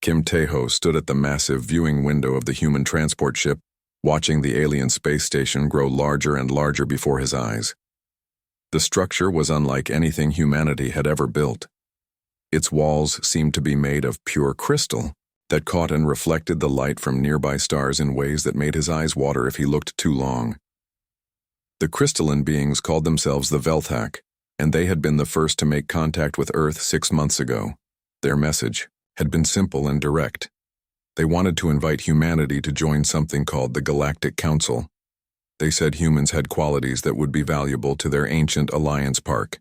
Kim Tae-ho stood at the massive viewing window of the human transport ship, watching the alien space station grow larger and larger before his eyes. The structure was unlike anything humanity had ever built. Its walls seemed to be made of pure crystal that caught and reflected the light from nearby stars in ways that made his eyes water if he looked too long. The crystalline beings called themselves the Velthak, and they had been the first to make contact with Earth 6 months ago. Their message had been simple and direct. They wanted to invite humanity to join something called the Galactic Council. They said humans had qualities that would be valuable to their ancient alliance park.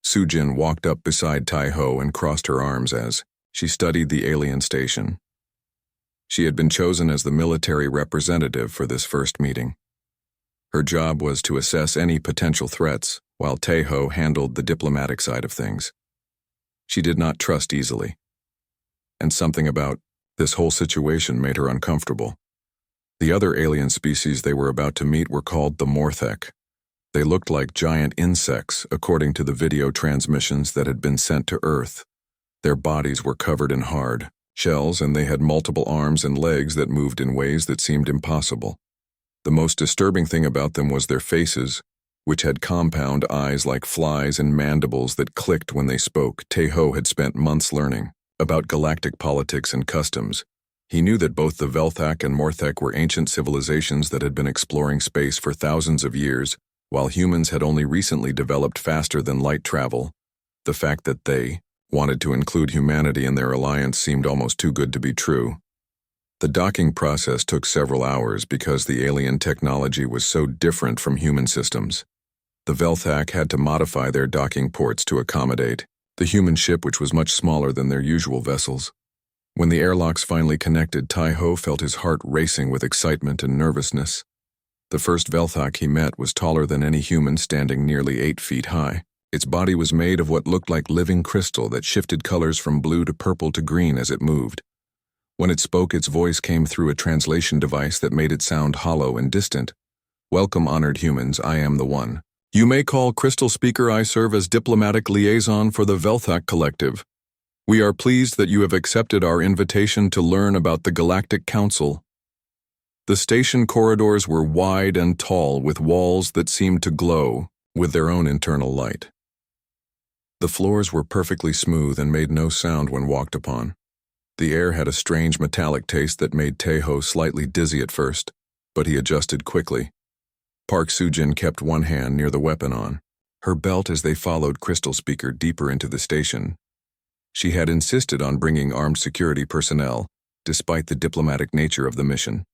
Sujin walked up beside Tai-ho and crossed her arms as she studied the alien station. She had been chosen as the military representative for this first meeting. Her job was to assess any potential threats, while Tai-ho handled the diplomatic side of things. She did not trust easily, and something about this whole situation made her uncomfortable. The other alien species they were about to meet were called the Morthek. They looked like giant insects, according to the video transmissions that had been sent to Earth. Their bodies were covered in hard shells, and they had multiple arms and legs that moved in ways that seemed impossible. The most disturbing thing about them was their faces, which had compound eyes like flies and mandibles that clicked when they spoke. Tae-ho had spent months learning about galactic politics and customs. He knew that both the Velthak and Morthek were ancient civilizations that had been exploring space for thousands of years, while humans had only recently developed faster than light travel. The fact that they wanted to include humanity in their alliance seemed almost too good to be true. The docking process took several hours because the alien technology was so different from human systems. The Velthak had to modify their docking ports to accommodate the human ship, which was much smaller than their usual vessels. When the airlocks finally connected, Tai-ho felt his heart racing with excitement and nervousness. The first Velthak he met was taller than any human, standing nearly 8 feet high. Its body was made of what looked like living crystal that shifted colors from blue to purple to green as it moved. When it spoke, its voice came through a translation device that made it sound hollow and distant. "Welcome, honored humans, I am the one. You may call Crystal Speaker. I serve as diplomatic liaison for the Velthak Collective. We are pleased that you have accepted our invitation to learn about the Galactic Council." The station corridors were wide and tall, with walls that seemed to glow with their own internal light. The floors were perfectly smooth and made no sound when walked upon. The air had a strange metallic taste that made Tae-ho slightly dizzy at first, but he adjusted quickly. Park Sujin kept one hand near the weapon on her belt as they followed Crystal Speaker deeper into the station. She had insisted on bringing armed security personnel, despite the diplomatic nature of the mission.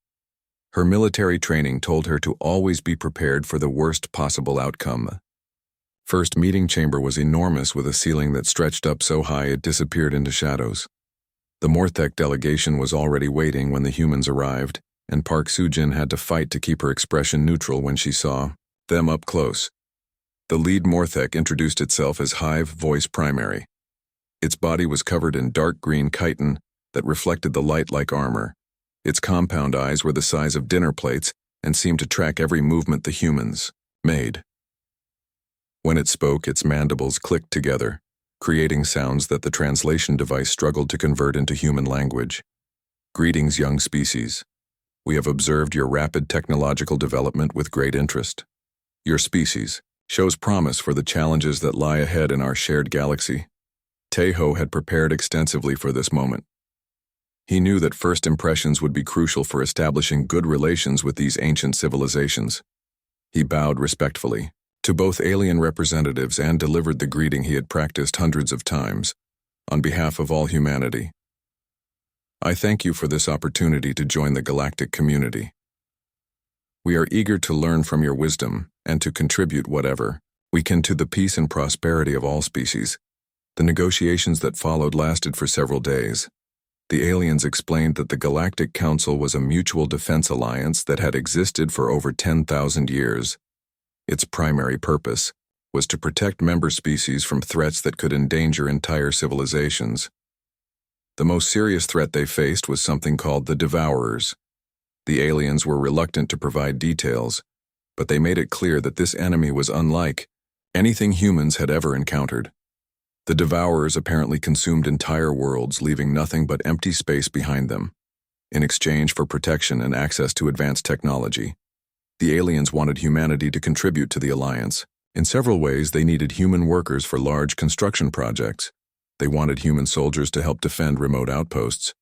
Her military training told her to always be prepared for the worst possible outcome. First meeting chamber was enormous, with a ceiling that stretched up so high it disappeared into shadows. The Morthek delegation was already waiting when the humans arrived, and Park Sujin had to fight to keep her expression neutral when she saw them up close. The lead Morthek introduced itself as Hive Voice Primary. Its body was covered in dark green chitin that reflected the light like armor. Its compound eyes were the size of dinner plates and seemed to track every movement the humans made. When it spoke, its mandibles clicked together, creating sounds that the translation device struggled to convert into human language. "Greetings, young species. We have observed your rapid technological development with great interest. Your species shows promise for the challenges that lie ahead in our shared galaxy." Tae-ho had prepared extensively for this moment. He knew that first impressions would be crucial for establishing good relations with these ancient civilizations. He bowed respectfully to both alien representatives and delivered the greeting he had practiced hundreds of times. "On behalf of all humanity, I thank you for this opportunity to join the galactic community. We are eager to learn from your wisdom and to contribute whatever we can to the peace and prosperity of all species." The negotiations that followed lasted for several days. The aliens explained that the Galactic Council was a mutual defense alliance that had existed for over 10,000 years. Its primary purpose was to protect member species from threats that could endanger entire civilizations. The most serious threat they faced was something called the Devourers. The aliens were reluctant to provide details, but they made it clear that this enemy was unlike anything humans had ever encountered. The Devourers apparently consumed entire worlds, leaving nothing but empty space behind them. In exchange for protection and access to advanced technology, the aliens wanted humanity to contribute to the Alliance. In several ways, they needed human workers for large construction projects. They wanted human soldiers to help defend remote outposts.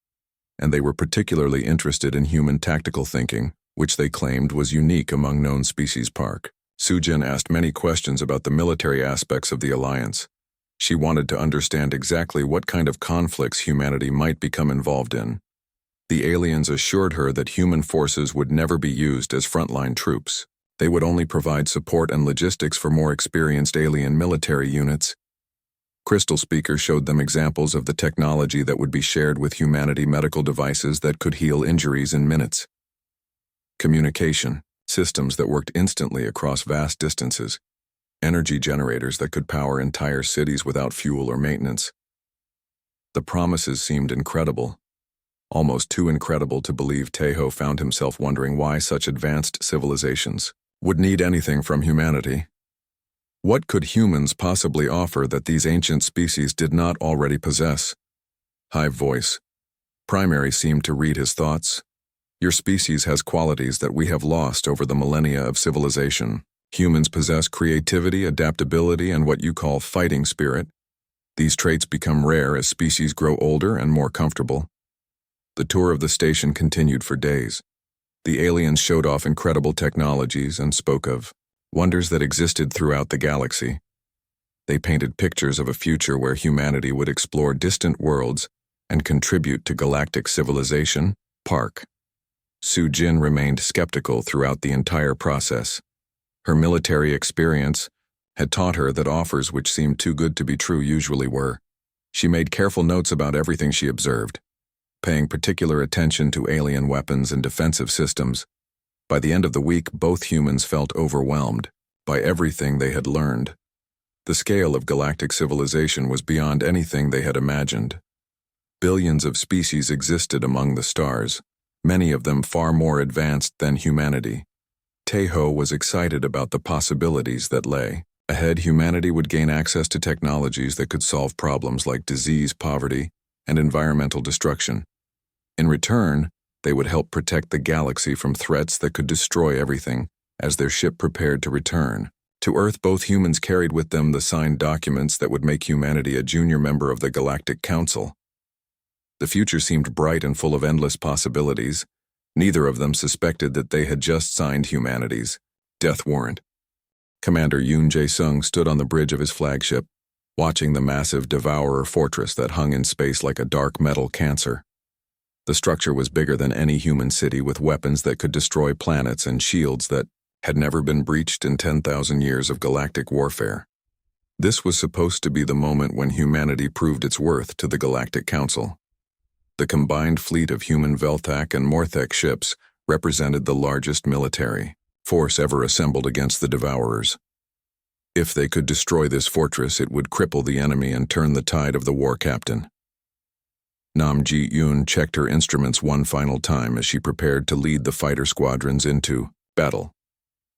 And they were particularly interested in human tactical thinking, which they claimed was unique among known species. Park Sujin asked many questions about the military aspects of the Alliance. She wanted to understand exactly what kind of conflicts humanity might become involved in. The aliens assured her that human forces would never be used as frontline troops. They would only provide support and logistics for more experienced alien military units. Crystal Speaker showed them examples of the technology that would be shared with humanity: medical devices that could heal injuries in minutes. Communication systems that worked instantly across vast distances. Energy generators that could power entire cities without fuel or maintenance. The promises seemed incredible. Almost too incredible to believe. Tejo found himself wondering why such advanced civilizations would need anything from humanity. What could humans possibly offer that these ancient species did not already possess? Hive voice. Primary seemed to read his thoughts. Your species has qualities that we have lost over the millennia of civilization. Humans possess creativity, adaptability, and what you call fighting spirit. These traits become rare as species grow older and more comfortable. The tour of the station continued for days. The aliens showed off incredible technologies and spoke of wonders that existed throughout the galaxy. They painted pictures of a future where humanity would explore distant worlds and contribute to galactic civilization. Park Sujin remained skeptical throughout the entire process. Her military experience had taught her that offers which seemed too good to be true usually were. She made careful notes about everything she observed, paying particular attention to alien weapons and defensive systems. By the end of the week, both humans felt overwhelmed by everything they had learned. The scale of galactic civilization was beyond anything they had imagined. Billions of species existed among the stars, many of them far more advanced than humanity. Tejo was excited about the possibilities that lay ahead. Humanity would gain access to technologies that could solve problems like disease, poverty, and environmental destruction. In return, they would help protect the galaxy from threats that could destroy everything. As their ship prepared to return to Earth, both humans carried with them the signed documents that would make humanity a junior member of the Galactic Council. The future seemed bright and full of endless possibilities. Neither of them suspected that they had just signed humanity's death warrant. Commander Yoon Jae-sung stood on the bridge of his flagship, watching the massive Devourer fortress that hung in space like a dark metal cancer. The structure was bigger than any human city, with weapons that could destroy planets and shields that had never been breached in 10,000 years of galactic warfare. This was supposed to be the moment when humanity proved its worth to the Galactic Council. The combined fleet of human Velthak and Morthek ships represented the largest military force ever assembled against the Devourers. If they could destroy this fortress, it would cripple the enemy and turn the tide of the war. Captain Nam Ji-yoon checked her instruments one final time as she prepared to lead the fighter squadrons into battle.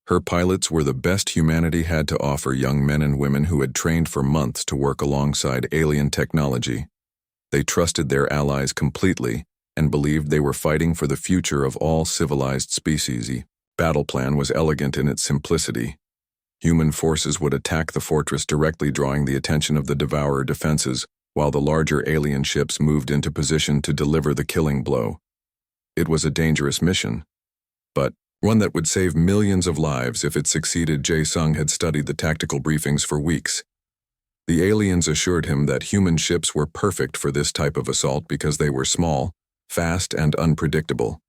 Her pilots were the best humanity had to offer, young men and women who had trained for months to work alongside alien technology. They trusted their allies completely and believed they were fighting for the future of all civilized species. The battle plan was elegant in its simplicity. Human forces would attack the fortress directly, drawing the attention of the Devourer defenses, while the larger alien ships moved into position to deliver the killing blow. It was a dangerous mission, but one that would save millions of lives if it succeeded. Jae-sung had studied the tactical briefings for weeks. The aliens assured him that human ships were perfect for this type of assault because they were small, fast, and unpredictable.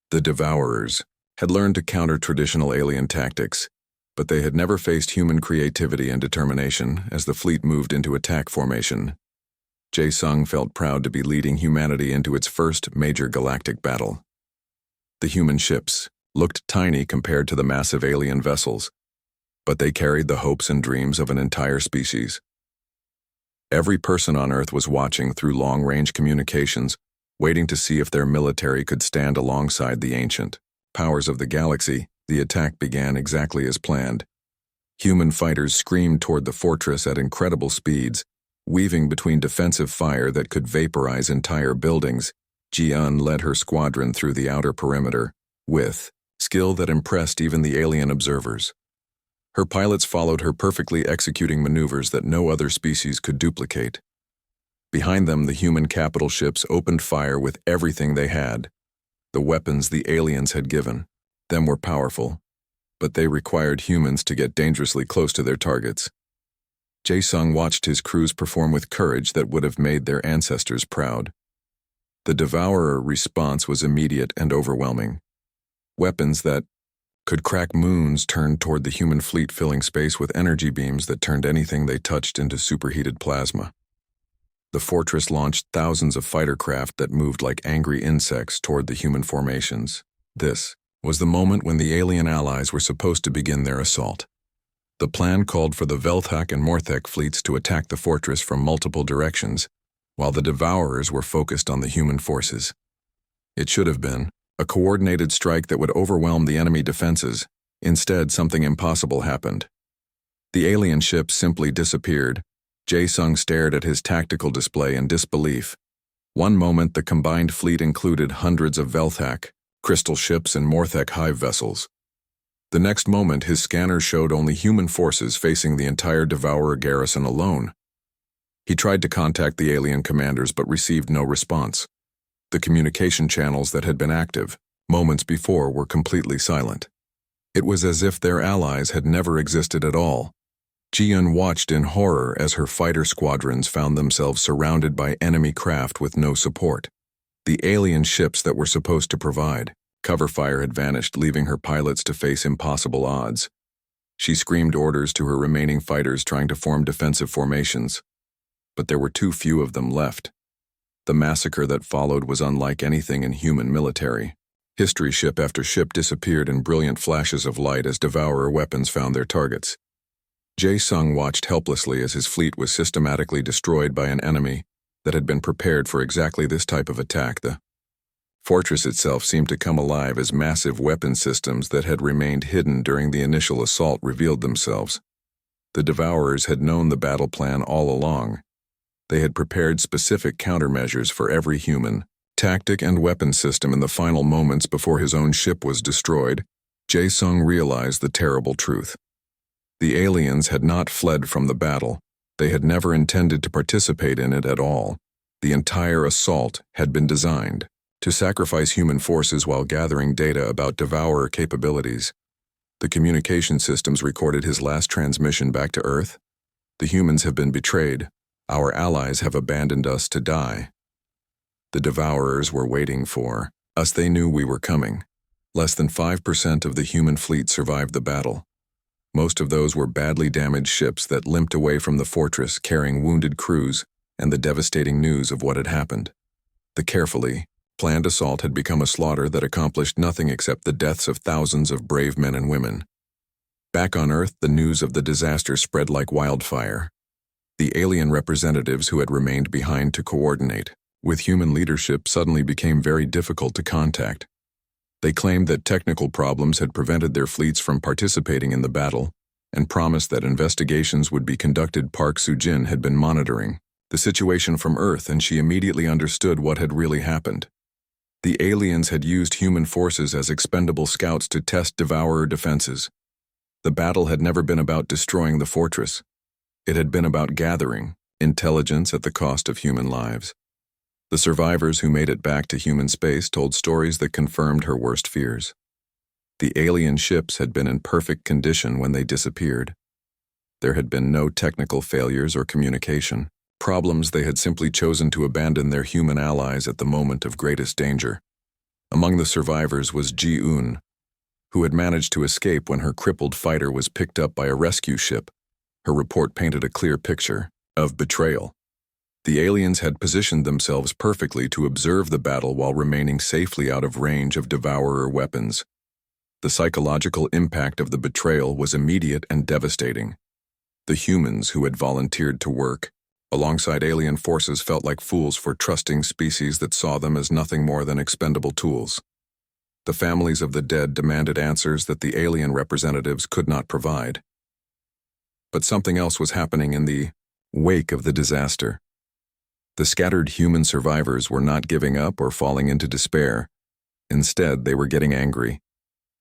The Devourers had learned to counter traditional alien tactics, but they had never faced human creativity and determination as the fleet moved into attack formation. Jae-sung felt proud to be leading humanity into its first major galactic battle. The human ships looked tiny compared to the massive alien vessels, but they carried the hopes and dreams of an entire species. Every person on Earth was watching through long-range communications, waiting to see if their military could stand alongside the ancient powers of the galaxy. The attack began exactly as planned. Human fighters screamed toward the fortress at incredible speeds, Weaving between defensive fire that could vaporize entire buildings, Ji-un led her squadron through the outer perimeter, with skill that impressed even the alien observers. Her pilots followed her, perfectly executing maneuvers that no other species could duplicate. Behind them, the human capital ships opened fire with everything they had. The weapons the aliens had given them were powerful, but they required humans to get dangerously close to their targets. Jae-sung watched his crews perform with courage that would have made their ancestors proud. The Devourer response was immediate and overwhelming. Weapons that could crack moons turned toward the human fleet, filling space with energy beams that turned anything they touched into superheated plasma. The fortress launched thousands of fighter craft that moved like angry insects toward the human formations. This was the moment when the alien allies were supposed to begin their assault. The plan called for the Velthak and Morthek fleets to attack the fortress from multiple directions, while the Devourers were focused on the human forces. It should have been a coordinated strike that would overwhelm the enemy defenses. Instead, something impossible happened. The alien ships simply disappeared. Jae-sung stared at his tactical display in disbelief. One moment, the combined fleet included hundreds of Velthak, crystal ships, and Morthek hive vessels. The next moment, his scanner showed only human forces facing the entire Devourer garrison alone. He tried to contact the alien commanders but received no response. The communication channels that had been active moments before were completely silent. It was as if their allies had never existed at all. Ji-un watched in horror as her fighter squadrons found themselves surrounded by enemy craft with no support. The alien ships that were supposed to provide cover fire had vanished, leaving her pilots to face impossible odds. She screamed orders to her remaining fighters, trying to form defensive formations. But there were too few of them left. The massacre that followed was unlike anything in human military. History ship after ship disappeared in brilliant flashes of light as Devourer weapons found their targets. Jae-sung watched helplessly as his fleet was systematically destroyed by an enemy that had been prepared for exactly this type of attack. The fortress itself seemed to come alive as massive weapon systems that had remained hidden during the initial assault revealed themselves. The Devourers had known the battle plan all along. They had prepared specific countermeasures for every human tactic and weapon system. In the final moments before his own ship was destroyed, Jae-sung realized the terrible truth. The aliens had not fled from the battle. They had never intended to participate in it at all. The entire assault had been designed to sacrifice human forces while gathering data about Devourer capabilities. The communication systems recorded his last transmission back to Earth. The humans have been betrayed. Our allies have abandoned us to die. The Devourers were waiting for us. They knew we were coming. Less than 5% of the human fleet survived the battle. Most of those were badly damaged ships that limped away from the fortress, carrying wounded crews and the devastating news of what had happened. The carefully planned assault had become a slaughter that accomplished nothing except the deaths of thousands of brave men and women. Back on Earth, the news of the disaster spread like wildfire. The alien representatives who had remained behind to coordinate with human leadership suddenly became very difficult to contact. They claimed that technical problems had prevented their fleets from participating in the battle and promised that investigations would be conducted. Park Soo-jin had been monitoring the situation from Earth, and she immediately understood what had really happened. The aliens had used human forces as expendable scouts to test Devourer defenses. The battle had never been about destroying the fortress. It had been about gathering intelligence at the cost of human lives. The survivors who made it back to human space told stories that confirmed her worst fears. The alien ships had been in perfect condition when they disappeared. There had been no technical failures or communication problems. They had simply chosen to abandon their human allies at the moment of greatest danger. Among the survivors was Ji-un, who had managed to escape when her crippled fighter was picked up by a rescue ship. Her report painted a clear picture of betrayal. The aliens had positioned themselves perfectly to observe the battle while remaining safely out of range of Devourer weapons. The psychological impact of the betrayal was immediate and devastating. The humans who had volunteered to work alongside alien forces felt like fools for trusting species that saw them as nothing more than expendable tools. The families of the dead demanded answers that the alien representatives could not provide. But something else was happening in the Wake of the disaster. The scattered human survivors were not giving up or falling into despair. Instead, they were getting angry.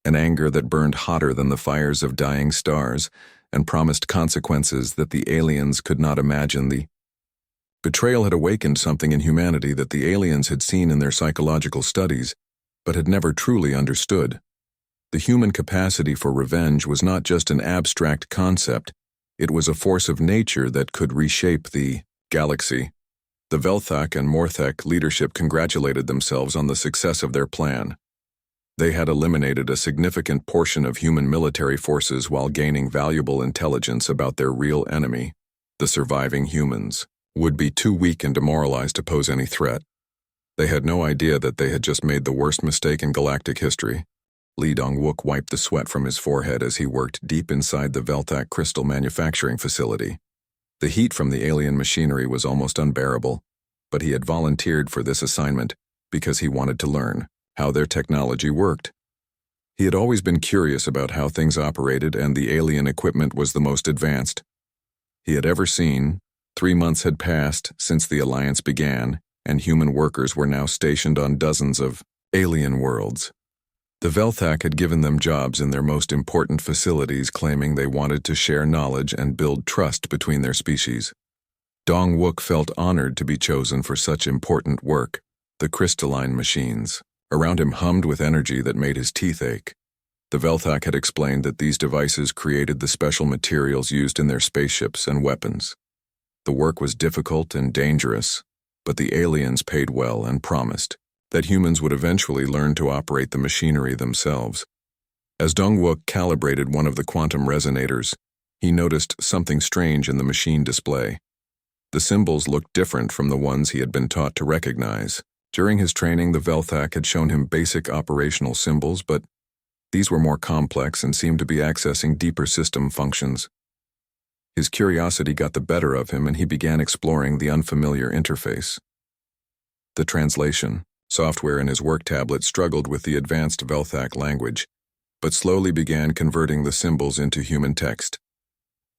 An anger that burned hotter than the fires of dying stars and promised consequences that the aliens could not imagine. The betrayal had awakened something in humanity that the aliens had seen in their psychological studies, but had never truly understood. The human capacity for revenge was not just an abstract concept, it was a force of nature that could reshape the galaxy. The Velthak and Morthek leadership congratulated themselves on the success of their plan. They had eliminated a significant portion of human military forces while gaining valuable intelligence about their real enemy. The surviving humans would be too weak and demoralized to pose any threat. They had no idea that they had just made the worst mistake in galactic history. Lee Dong-wook wiped the sweat from his forehead as he worked deep inside the Velthak crystal manufacturing facility. The heat from the alien machinery was almost unbearable, but he had volunteered for this assignment because he wanted to learn how their technology worked. He had always been curious about how things operated, and the alien equipment was the most advanced he had ever seen. 3 months had passed since the alliance began, and human workers were now stationed on dozens of alien worlds. The Velthak had given them jobs in their most important facilities, claiming they wanted to share knowledge and build trust between their species. Dong-wook felt honored to be chosen for such important work. The crystalline machines around him hummed with energy that made his teeth ache. The Velthak had explained that these devices created the special materials used in their spaceships and weapons. The work was difficult and dangerous, but the aliens paid well and promised that humans would eventually learn to operate the machinery themselves. As Dong-wook calibrated one of the quantum resonators, he noticed something strange in the machine display. The symbols looked different from the ones he had been taught to recognize. During his training, the Velthak had shown him basic operational symbols, but these were more complex and seemed to be accessing deeper system functions. His curiosity got the better of him, and he began exploring the unfamiliar interface. The translation software in his work tablet struggled with the advanced Velthak language, but slowly began converting the symbols into human text.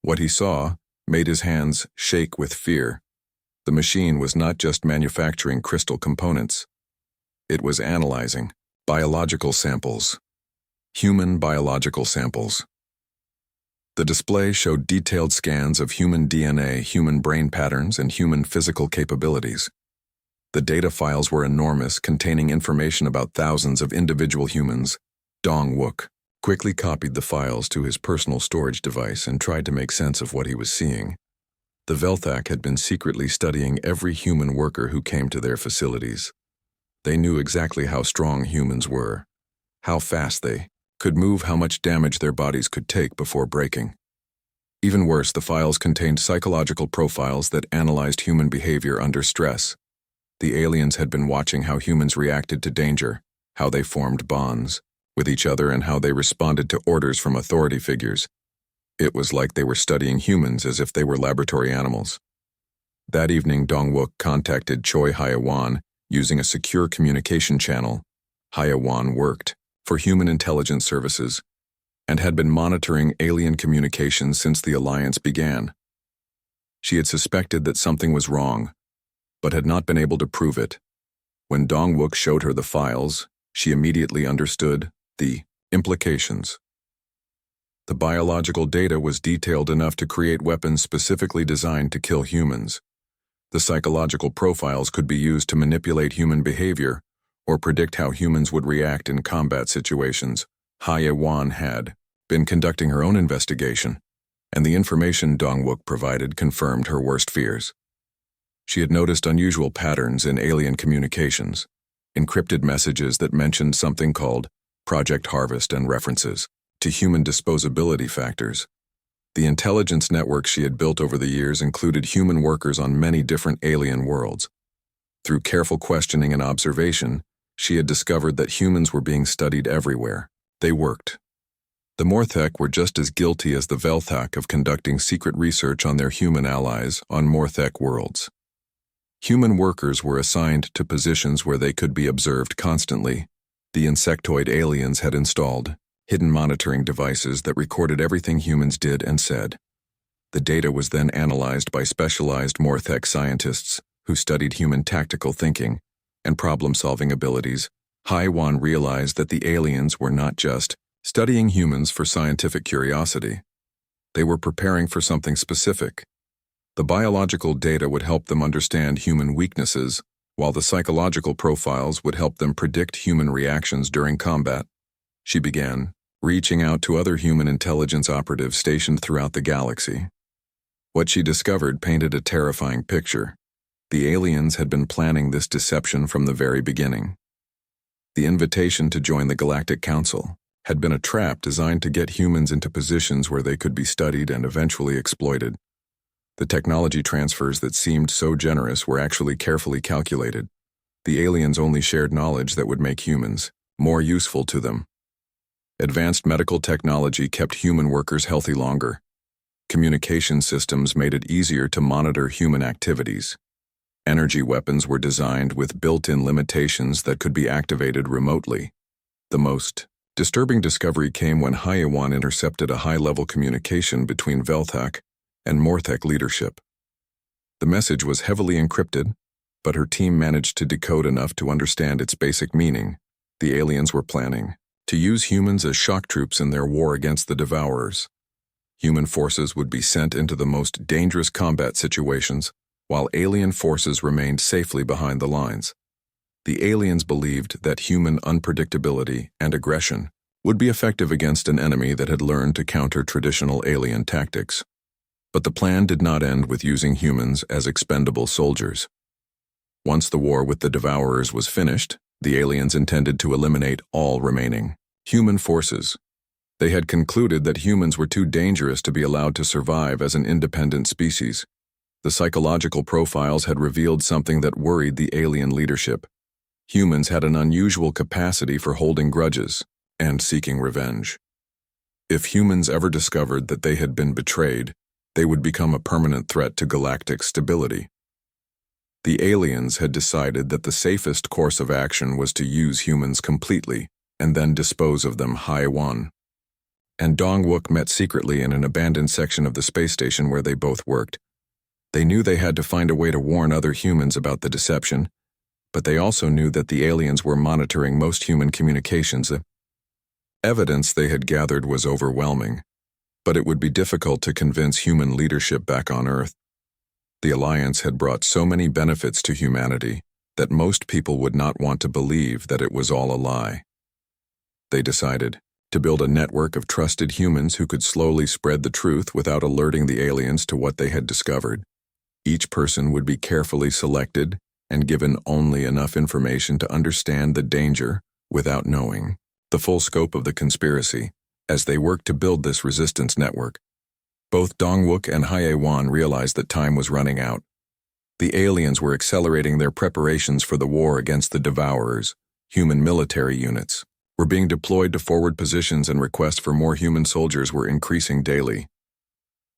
What he saw made his hands shake with fear. The machine was not just manufacturing crystal components. It was analyzing biological samples. Human biological samples. The display showed detailed scans of human DNA, human brain patterns, and human physical capabilities. The data files were enormous, containing information about thousands of individual humans. Dong-wook quickly copied the files to his personal storage device and tried to make sense of what he was seeing. The Velthak had been secretly studying every human worker who came to their facilities. They knew exactly how strong humans were, how fast they could move, how much damage their bodies could take before breaking. Even worse, the files contained psychological profiles that analyzed human behavior under stress. The aliens had been watching how humans reacted to danger, how they formed bonds with each other, and how they responded to orders from authority figures. It was like they were studying humans as if they were laboratory animals. That evening, Dong-wook contacted Choi Hye-won using a secure communication channel. Hye-won worked for Human Intelligence Services and had been monitoring alien communications since the alliance began. She had suspected that something was wrong, but had not been able to prove it. When Dong-wook showed her the files, she immediately understood the implications. The biological data was detailed enough to create weapons specifically designed to kill humans. The psychological profiles could be used to manipulate human behavior or predict how humans would react in combat situations. Hye-won had been conducting her own investigation, and the information Dong-wook provided confirmed her worst fears. She had noticed unusual patterns in alien communications, encrypted messages that mentioned something called Project Harvest and references to human disposability factors. The intelligence network she had built over the years included human workers on many different alien worlds. Through careful questioning and observation, she had discovered that humans were being studied everywhere they worked. The Morthek were just as guilty as the Velthak of conducting secret research on their human allies on Morthek worlds. Human workers were assigned to positions where they could be observed constantly. The insectoid aliens had installed hidden monitoring devices that recorded everything humans did and said. The data was then analyzed by specialized Mortec scientists who studied human tactical thinking and problem-solving abilities. HFY realized that the aliens were not just studying humans for scientific curiosity. They were preparing for something specific. The biological data would help them understand human weaknesses, while the psychological profiles would help them predict human reactions during combat. She began reaching out to other human intelligence operatives stationed throughout the galaxy. What she discovered painted a terrifying picture. The aliens had been planning this deception from the very beginning. The invitation to join the Galactic Council had been a trap designed to get humans into positions where they could be studied and eventually exploited. The technology transfers that seemed so generous were actually carefully calculated. The aliens only shared knowledge that would make humans more useful to them. Advanced medical technology kept human workers healthy longer. Communication systems made it easier to monitor human activities. Energy weapons were designed with built-in limitations that could be activated remotely. The most disturbing discovery came when HFY intercepted a high-level communication between Velthak and Mortec leadership. The message was heavily encrypted, but her team managed to decode enough to understand its basic meaning. The aliens were planning to use humans as shock troops in their war against the Devourers. Human forces would be sent into the most dangerous combat situations, while alien forces remained safely behind the lines. The aliens believed that human unpredictability and aggression would be effective against an enemy that had learned to counter traditional alien tactics. But the plan did not end with using humans as expendable soldiers. Once the war with the Devourers was finished, the aliens intended to eliminate all remaining human forces. They had concluded that humans were too dangerous to be allowed to survive as an independent species. The psychological profiles had revealed something that worried the alien leadership. Humans had an unusual capacity for holding grudges and seeking revenge. If humans ever discovered that they had been betrayed, they would become a permanent threat to galactic stability. The aliens had decided that the safest course of action was to use humans completely and then dispose of them. HFY and Dong-wook met secretly in an abandoned section of the space station where they both worked. They knew they had to find a way to warn other humans about the deception, but they also knew that the aliens were monitoring most human communications. The evidence they had gathered was overwhelming, but it would be difficult to convince human leadership back on Earth. The Alliance had brought so many benefits to humanity that most people would not want to believe that it was all a lie. They decided to build a network of trusted humans who could slowly spread the truth without alerting the aliens to what they had discovered. Each person would be carefully selected and given only enough information to understand the danger without knowing the full scope of the conspiracy. As they worked to build this resistance network, both Dong-wook and HFY realized that time was running out. The aliens were accelerating their preparations for the war against the Devourers. Human military units were being deployed to forward positions, and requests for more human soldiers were increasing daily.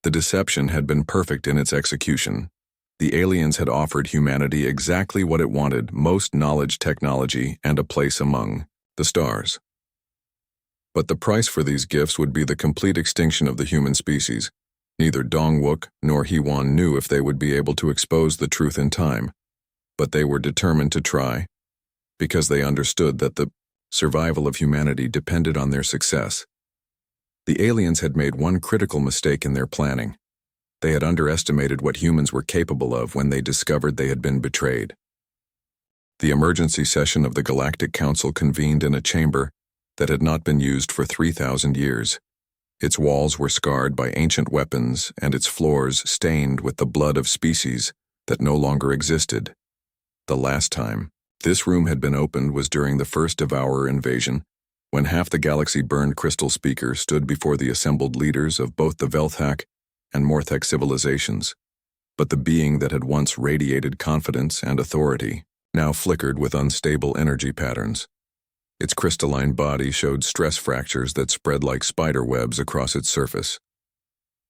The deception had been perfect in its execution. The aliens had offered humanity exactly what it wanted: most knowledge, technology, and a place among the stars. But the price for these gifts would be the complete extinction of the human species. Neither Dong-wook nor HFY knew if they would be able to expose the truth in time, but they were determined to try, because they understood that the survival of humanity depended on their success. The aliens had made one critical mistake in their planning. They had underestimated what humans were capable of when they discovered they had been betrayed. The emergency session of the Galactic Council convened in a chamber that had not been used for 3,000 years. Its walls were scarred by ancient weapons and its floors stained with the blood of species that no longer existed. The last time this room had been opened was during the first Devourer invasion, when half the galaxy-burned crystal speaker stood before the assembled leaders of both the Velthak and Mortec civilizations. But the being that had once radiated confidence and authority now flickered with unstable energy patterns. Its crystalline body showed stress fractures that spread like spider webs across its surface.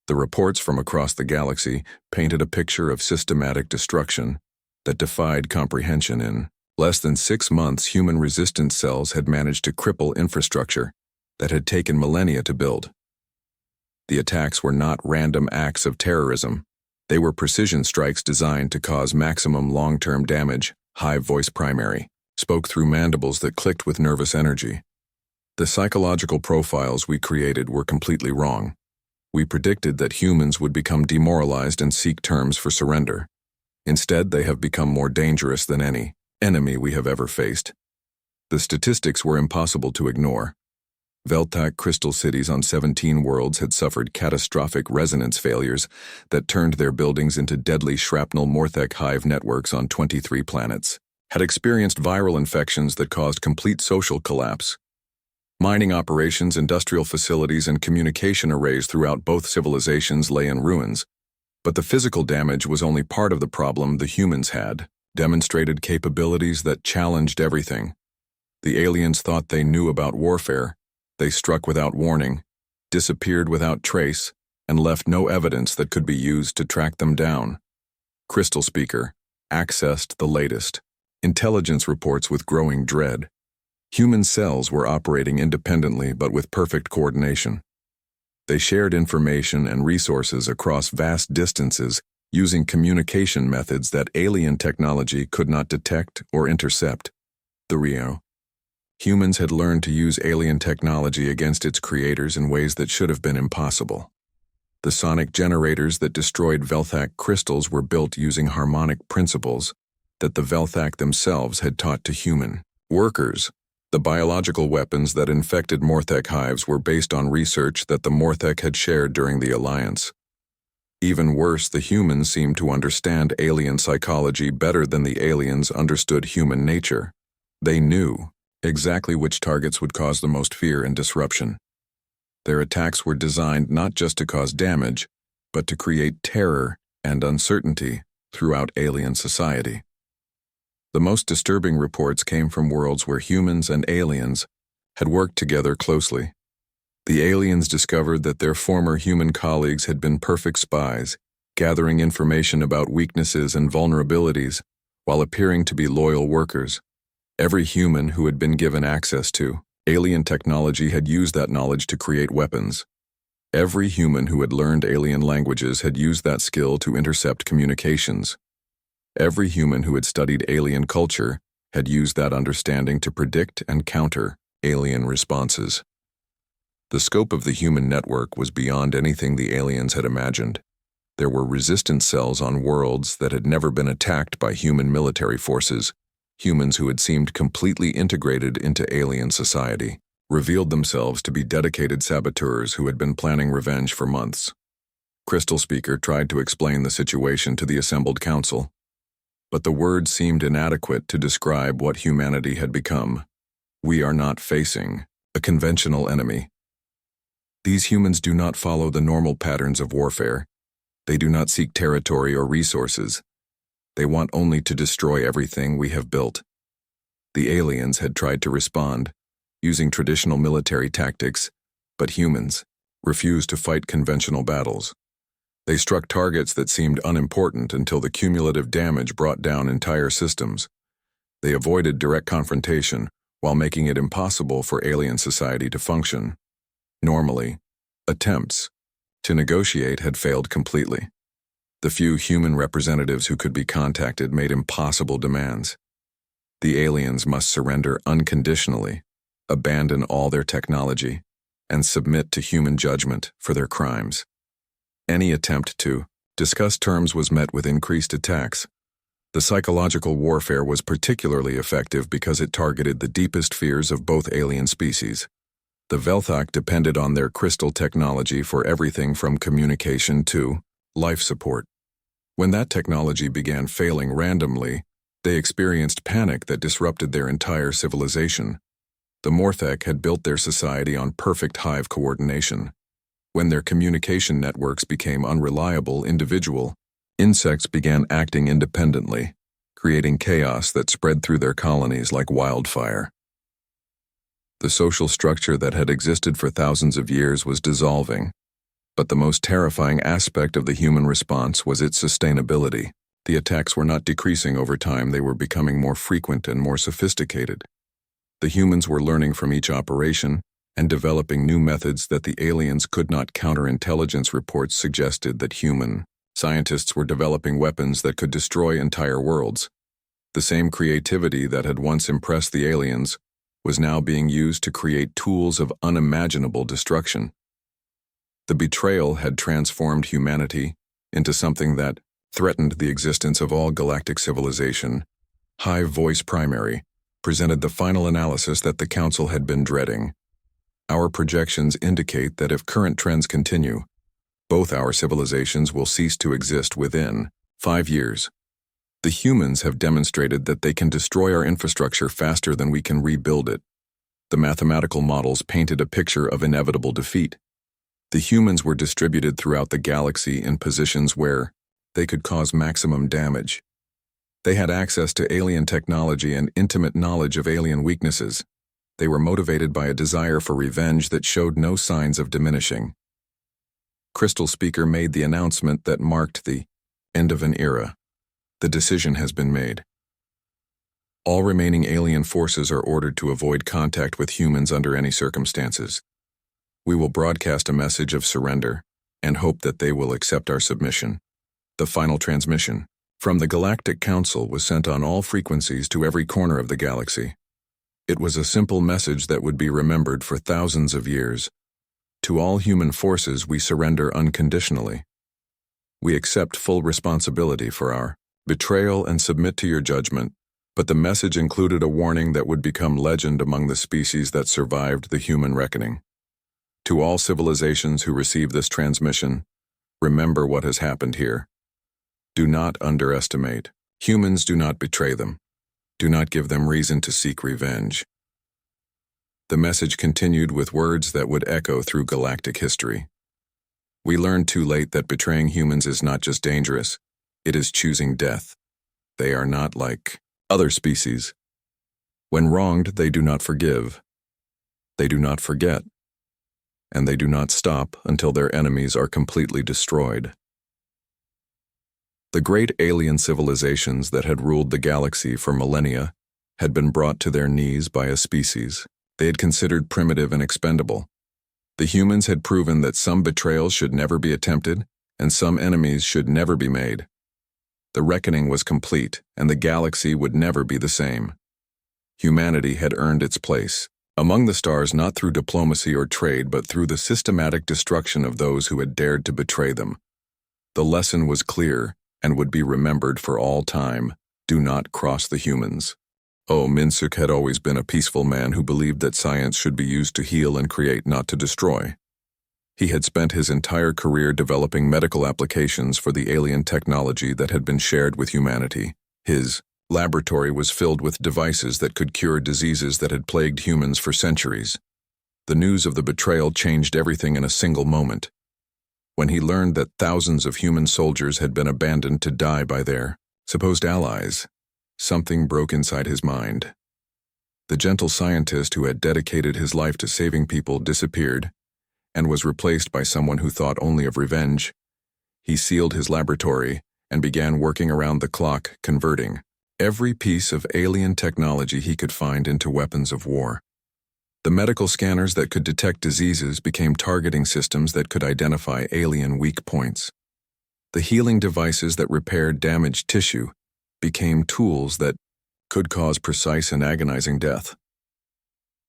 The reports from across the galaxy painted a picture of systematic destruction that defied comprehension. In less than 6 months, human resistance cells had managed to cripple infrastructure that had taken millennia to build. The attacks were not random acts of terrorism. They were precision strikes designed to cause maximum long-term damage. Hive voice primary spoke through mandibles that clicked with nervous energy. The psychological profiles we created were completely wrong. We predicted that humans would become demoralized and seek terms for surrender. Instead, they have become more dangerous than any enemy we have ever faced. The statistics were impossible to ignore. Veltak crystal cities on 17 worlds had suffered catastrophic resonance failures that turned their buildings into deadly shrapnel Morthek hive networks on 23 planets, had experienced viral infections that caused complete social collapse. Mining operations, industrial facilities, and communication arrays throughout both civilizations lay in ruins. But the physical damage was only part of the problem. The humans had demonstrated capabilities that challenged everything. The aliens thought they knew about warfare. They struck without warning, disappeared without trace, and left no evidence that could be used to track them down. Crystal Speaker accessed the latest intelligence reports with growing dread. Human cells were operating independently but with perfect coordination. They shared information and resources across vast distances using communication methods that alien technology could not detect or intercept. The Rio. Humans had learned to use alien technology against its creators in ways that should have been impossible. The sonic generators that destroyed Velthak crystals were built using harmonic principles that the Velthak themselves had taught to human workers. The biological weapons that infected Morthek hives were based on research that the Morthek had shared during the Alliance. Even worse, the humans seemed to understand alien psychology better than the aliens understood human nature. They knew exactly which targets would cause the most fear and disruption. Their attacks were designed not just to cause damage, but to create terror and uncertainty throughout alien society. The most disturbing reports came from worlds where humans and aliens had worked together closely. The aliens discovered that their former human colleagues had been perfect spies, gathering information about weaknesses and vulnerabilities while appearing to be loyal workers. Every human who had been given access to alien technology had used that knowledge to create weapons. Every human who had learned alien languages had used that skill to intercept communications. Every human who had studied alien culture had used that understanding to predict and counter alien responses. The scope of the human network was beyond anything the aliens had imagined. There were resistance cells on worlds that had never been attacked by human military forces. Humans who had seemed completely integrated into alien society revealed themselves to be dedicated saboteurs who had been planning revenge for months. Crystal Speaker tried to explain the situation to the assembled council, but the words seemed inadequate to describe what humanity had become. We are not facing a conventional enemy. These humans do not follow the normal patterns of warfare. They do not seek territory or resources. They want only to destroy everything we have built. The aliens had tried to respond, using traditional military tactics, but humans refused to fight conventional battles. They struck targets that seemed unimportant until the cumulative damage brought down entire systems. They avoided direct confrontation while making it impossible for alien society to function. Normally, attempts to negotiate had failed completely. The few human representatives who could be contacted made impossible demands. The aliens must surrender unconditionally, abandon all their technology, and submit to human judgment for their crimes. Any attempt to discuss terms was met with increased attacks. The psychological warfare was particularly effective because it targeted the deepest fears of both alien species. The Velthak depended on their crystal technology for everything from communication to life support. When that technology began failing randomly, they experienced panic that disrupted their entire civilization. The Morthek had built their society on perfect hive coordination. When their communication networks became unreliable, individual insects began acting independently, creating chaos that spread through their colonies like wildfire. The social structure that had existed for thousands of years was dissolving, but the most terrifying aspect of the human response was its sustainability. The attacks were not decreasing over time, they were becoming more frequent and more sophisticated. The humans were learning from each operation, and developing new methods that the aliens could not counter. Intelligence reports suggested that human scientists were developing weapons that could destroy entire worlds. The same creativity that had once impressed the aliens was now being used to create tools of unimaginable destruction. The betrayal had transformed humanity into something that threatened the existence of all galactic civilization. High Voice Primary presented the final analysis that the Council had been dreading. Our projections indicate that if current trends continue, both our civilizations will cease to exist within 5 years. The humans have demonstrated that they can destroy our infrastructure faster than we can rebuild it. The mathematical models painted a picture of inevitable defeat. The humans were distributed throughout the galaxy in positions where they could cause maximum damage. They had access to alien technology and intimate knowledge of alien weaknesses. They were motivated by a desire for revenge that showed no signs of diminishing. Crystal Speaker made the announcement that marked the end of an era. The decision has been made. All remaining alien forces are ordered to avoid contact with humans under any circumstances. We will broadcast a message of surrender and hope that they will accept our submission. The final transmission from the Galactic Council was sent on all frequencies to every corner of the galaxy. It was a simple message that would be remembered for thousands of years. To all human forces, we surrender unconditionally. We accept full responsibility for our betrayal and submit to your judgment, but the message included a warning that would become legend among the species that survived the human reckoning. To all civilizations who receive this transmission, remember what has happened here. Do not underestimate. Humans, do not betray them. Do not give them reason to seek revenge. The message continued with words that would echo through galactic history. We learned too late that betraying humans is not just dangerous, it is choosing death. They are not like other species. When wronged, they do not forgive. They do not forget. And they do not stop until their enemies are completely destroyed. The great alien civilizations that had ruled the galaxy for millennia had been brought to their knees by a species they had considered primitive and expendable. The humans had proven that some betrayals should never be attempted and some enemies should never be made. The reckoning was complete, and the galaxy would never be the same. Humanity had earned its place among the stars not through diplomacy or trade, but through the systematic destruction of those who had dared to betray them. The lesson was clear and would be remembered for all time. Do not cross the humans. Minsuk had always been a peaceful man who believed that science should be used to heal and create, not to destroy. He had spent his entire career developing medical applications for the alien technology that had been shared with humanity. His laboratory was filled with devices that could cure diseases that had plagued humans for centuries. The news of the betrayal changed everything in a single moment. When he learned that thousands of human soldiers had been abandoned to die by their supposed allies, something broke inside his mind. The gentle scientist who had dedicated his life to saving people disappeared and was replaced by someone who thought only of revenge. He sealed his laboratory and began working around the clock, converting every piece of alien technology he could find into weapons of war. The medical scanners that could detect diseases became targeting systems that could identify alien weak points. The healing devices that repaired damaged tissue became tools that could cause precise and agonizing death.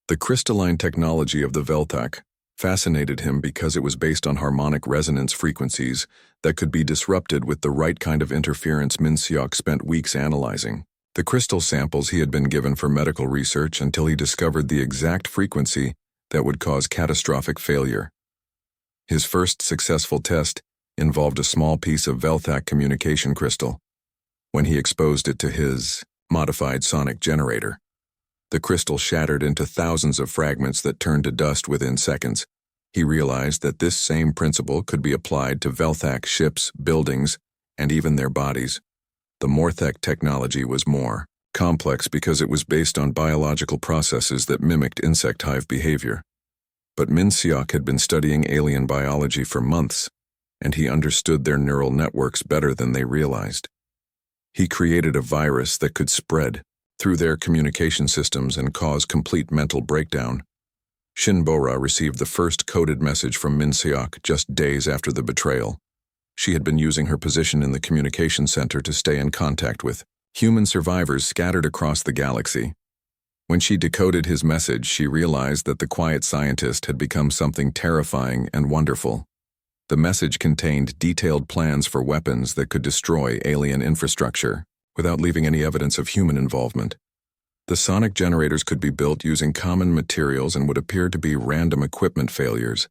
The crystalline technology of the Velthak fascinated him because it was based on harmonic resonance frequencies that could be disrupted with the right kind of interference. Minseok spent weeks analyzing the crystal samples he had been given for medical research until he discovered the exact frequency that would cause catastrophic failure. His first successful test involved a small piece of Velthak communication crystal. When he exposed it to his modified sonic generator, the crystal shattered into thousands of fragments that turned to dust within seconds. He realized that this same principle could be applied to Velthak ships, buildings, and even their bodies. The Morthek technology was more complex because it was based on biological processes that mimicked insect hive behavior. But Minseok had been studying alien biology for months, and he understood their neural networks better than they realized. He created a virus that could spread through their communication systems and cause complete mental breakdown. Shinbora received the first coded message from Min Seok just days after the betrayal. She had been using her position in the communication center to stay in contact with human survivors scattered across the galaxy. When she decoded his message, she realized that the quiet scientist had become something terrifying and wonderful. The message contained detailed plans for weapons that could destroy alien infrastructure without leaving any evidence of human involvement. The sonic generators could be built using common materials and would appear to be random equipment failures.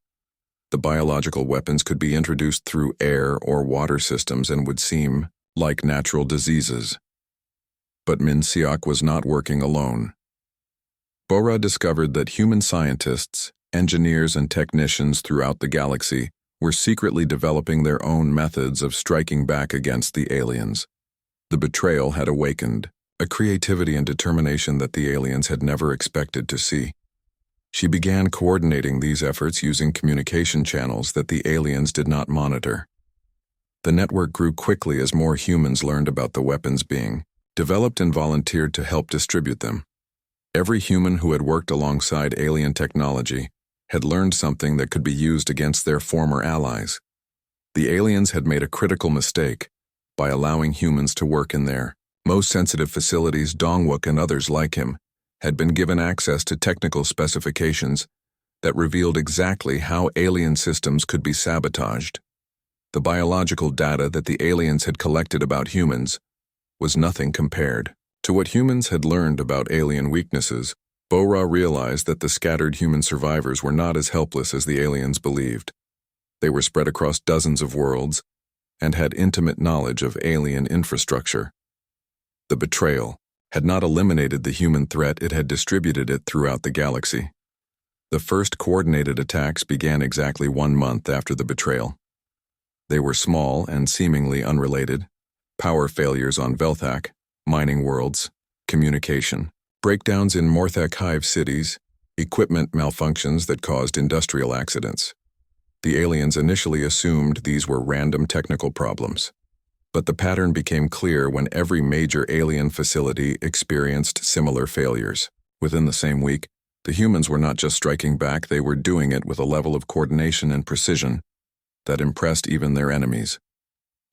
The biological weapons could be introduced through air or water systems and would seem like natural diseases. But Min Seok was not working alone. Bora discovered that human scientists, engineers, and technicians throughout the galaxy were secretly developing their own methods of striking back against the aliens. The betrayal had awakened a creativity and determination that the aliens had never expected to see. She began coordinating these efforts using communication channels that the aliens did not monitor. The network grew quickly as more humans learned about the weapons being developed and volunteered to help distribute them. Every human who had worked alongside alien technology had learned something that could be used against their former allies. The aliens had made a critical mistake by allowing humans to work in their most sensitive facilities. Dongwook and others like him had been given access to technical specifications that revealed exactly how alien systems could be sabotaged. The biological data that the aliens had collected about humans was nothing compared to what humans had learned about alien weaknesses. Bora realized that the scattered human survivors were not as helpless as the aliens believed. They were spread across dozens of worlds and had intimate knowledge of alien infrastructure. The betrayal had not eliminated the human threat, it had distributed it throughout the galaxy. The first coordinated attacks began exactly 1 month after the betrayal. They were small and seemingly unrelated: power failures on Velthak, mining worlds, communication, breakdowns in Morthek hive cities, equipment malfunctions that caused industrial accidents. The aliens initially assumed these were random technical problems, but the pattern became clear when every major alien facility experienced similar failures. Within the same week, the humans were not just striking back, they were doing it with a level of coordination and precision that impressed even their enemies.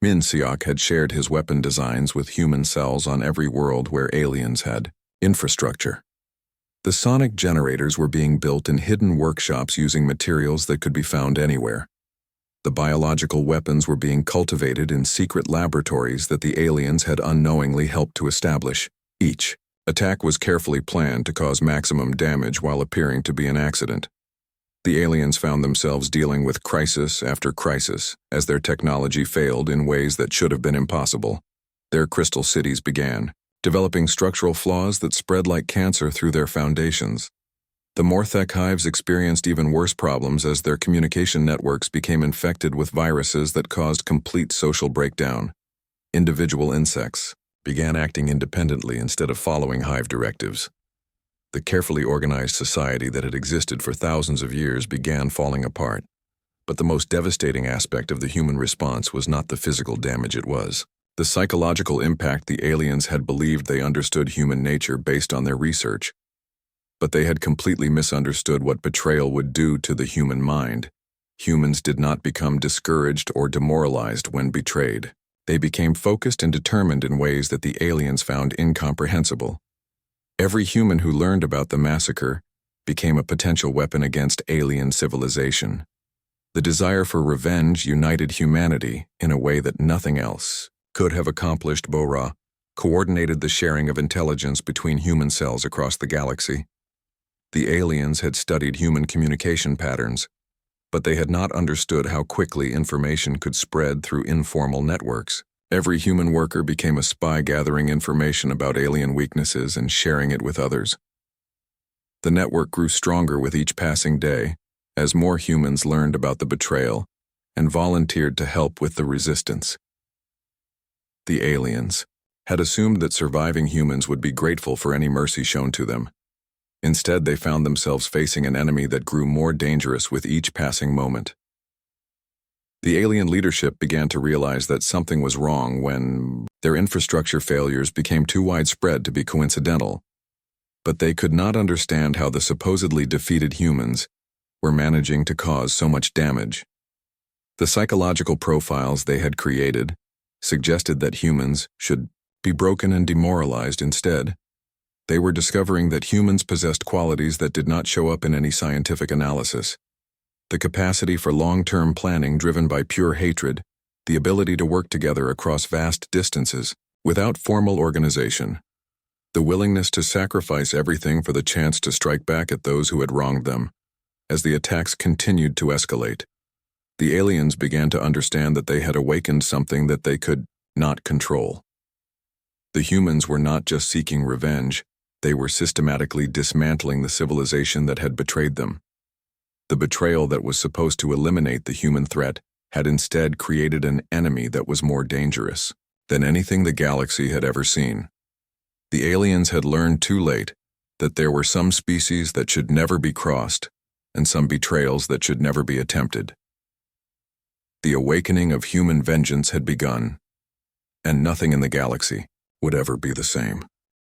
Min Seok had shared his weapon designs with human cells on every world where aliens had infrastructure. The sonic generators were being built in hidden workshops using materials that could be found anywhere. The biological weapons were being cultivated in secret laboratories that the aliens had unknowingly helped to establish. Each attack was carefully planned to cause maximum damage while appearing to be an accident. The aliens found themselves dealing with crisis after crisis as their technology failed in ways that should have been impossible. Their crystal cities began developing structural flaws that spread like cancer through their foundations. The Morthek hives experienced even worse problems as their communication networks became infected with viruses that caused complete social breakdown. Individual insects began acting independently instead of following hive directives. The carefully organized society that had existed for thousands of years began falling apart. But the most devastating aspect of the human response was not the physical damage, it was the psychological impact. The aliens had believed they understood human nature based on their research, but they had completely misunderstood what betrayal would do to the human mind. Humans did not become discouraged or demoralized when betrayed. They became focused and determined in ways that the aliens found incomprehensible. Every human who learned about the massacre became a potential weapon against alien civilization. The desire for revenge united humanity in a way that nothing else could have accomplished. Bora coordinated the sharing of intelligence between human cells across the galaxy. The aliens had studied human communication patterns, but they had not understood how quickly information could spread through informal networks. Every human worker became a spy, gathering information about alien weaknesses and sharing it with others. The network grew stronger with each passing day as more humans learned about the betrayal and volunteered to help with the resistance. The aliens had assumed that surviving humans would be grateful for any mercy shown to them. Instead, they found themselves facing an enemy that grew more dangerous with each passing moment. The alien leadership began to realize that something was wrong when their infrastructure failures became too widespread to be coincidental. but they could not understand how the supposedly defeated humans were managing to cause so much damage. The psychological profiles they had created suggested that humans should be broken and demoralized instead. They were discovering that humans possessed qualities that did not show up in any scientific analysis. The capacity for long-term planning driven by pure hatred, the ability to work together across vast distances without formal organization, the willingness to sacrifice everything for the chance to strike back at those who had wronged them. As the attacks continued to escalate, the aliens began to understand that they had awakened something that they could not control. The humans were not just seeking revenge, they were systematically dismantling the civilization that had betrayed them. The betrayal that was supposed to eliminate the human threat had instead created an enemy that was more dangerous than anything the galaxy had ever seen. The aliens had learned too late that there were some species that should never be crossed and some betrayals that should never be attempted. The awakening of human vengeance had begun, and nothing in the galaxy would ever be the same.